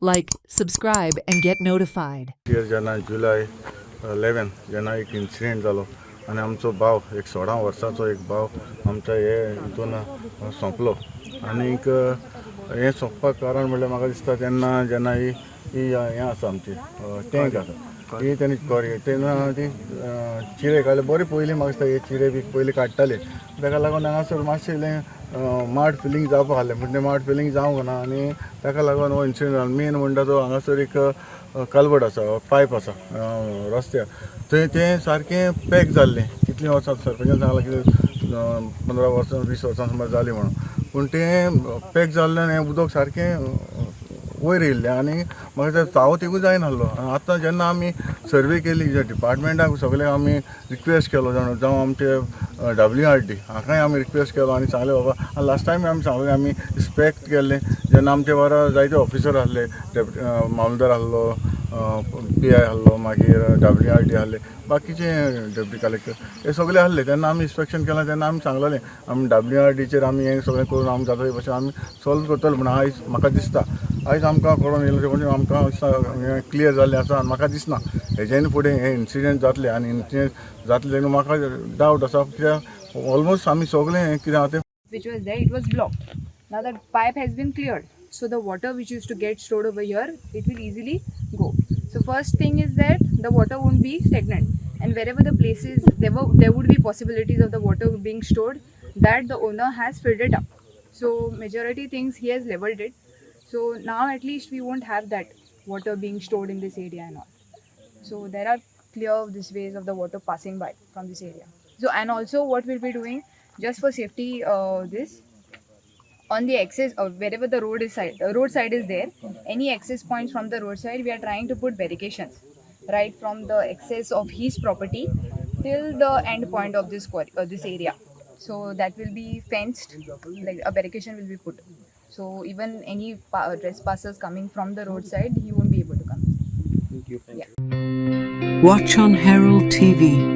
Like, subscribe, and get notified. जेन्ना जुलय 11 जेन्ना एक इन्सिडेंट जालो आनी आमचो भाव एक 16 वर्साचो एक भाव आमच्या हे हितून सोंपलो आनीक हें सोंपपाक कारण म्हणल्यार म्हाका दिसता तेन्ना जेन्ना ही हें आसा आमची टँक आसा ही तेणी कॉरी तेन्ना ती चिरे काडले बरे पयलीं म्हाका दिसता हे चिरे बी पयलीं काडटाले ताका लागून हांगासर मातशें इल्लें माड फिलींग जावपाक आहलें पूण तें माड फिलींग जावंक ना आनी ताका लागून हो इन्सिडेंट जालो मेन म्हणटा तो हांगासर एक कल्वर्ट आसा पायप आसा रस्त्यार थंय तें सारकें पॅक जाल्लें कितलीं वर्सां सरपंचान सांगलां की 15 वर्सां 20 वर्सां सुमार जालीं म्हणून पूण तें पॅक जाल्लें आनी हें उदक सारकें वयर येयल्लें आनी म्हाका दिसता चावो तिगूय जायनासलो आतां जेन्ना आमी सर्वे केली डिपार्टमेंटाक सगळ्यांक आमी रिक्वेस्ट केलो जावं आमचे WRD हाकाय आमी रिक्वेस्ट केलो आनी सांगलें बाबा लास्ट टायम आमी सांगलें आमी इन्स्पेक्ट केल्लें जेन्ना आमचे बरो जायते ऑफिसर आहले मामलेदार आहलो PI आहलो मागीर WRD आहले बाकीचे डेप्युटी कलेक्टर हे सगळे आहले तेन्ना आमी इन्स्पेक्शन केलां तेन्ना आमी सांगलेलें आमी WRDचेर आमी हें सगळें करून आमी जाता भशेन आमी सॉल्व करतले म्हणून आयज म्हाका दिसता आयज आमकां कळोन येयलें म्हणजे आमकां क्लियर जाल्लें आसा आनी म्हाका दिसना हेज्यान फुडें हे इन्सिडेंट जातले आनी इन्सिडेंट जातले तेन्ना म्हाका डावट आसा कित्याक ऑलमोस्ट आमी सगळें हें कितें आहा तें which was there, it was blocked. Now that pipe has been cleared, so the water which used to get stored over here, it will easily go. So first thing is that the water won't be stagnant, and wherever the places there would be possibilities of the water being stored, that the owner has filled it up. So majority things he has leveled it. So now at least we won't have that water being stored in this area and all. So there are clear these ways of the water passing by from this area. So and also what we'll be doing just for safety, this on the access wherever the road side is there, any access points from the roadside, we are trying to put barricades right from the access of his property till the end point of this quarry, this area. So that will be fenced, like a barricade will be put. So even any trespassers coming from the roadside, he won't be able to come. Thank you. Yeah. Watch on Herald TV.